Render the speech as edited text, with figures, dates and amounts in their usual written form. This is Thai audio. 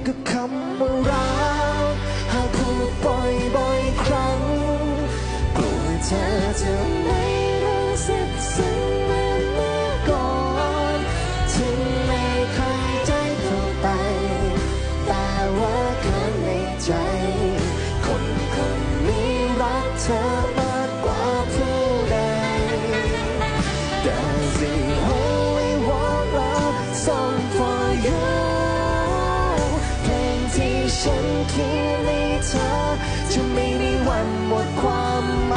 กับคำว่ารักหากพูดบ่อยครั้งกลัวเธอจะไม่รู้สึกซึ้งเหมือนเมื่อก่อนถึงไม่เคยใจเข้าไปแต่ว่าข้างในใจคนนี้รักเธอมากกว่าผู้ใด There's only one love song for you เพลงที่ฉันเขียนให้เธอจะไม่มีวันหมดความหม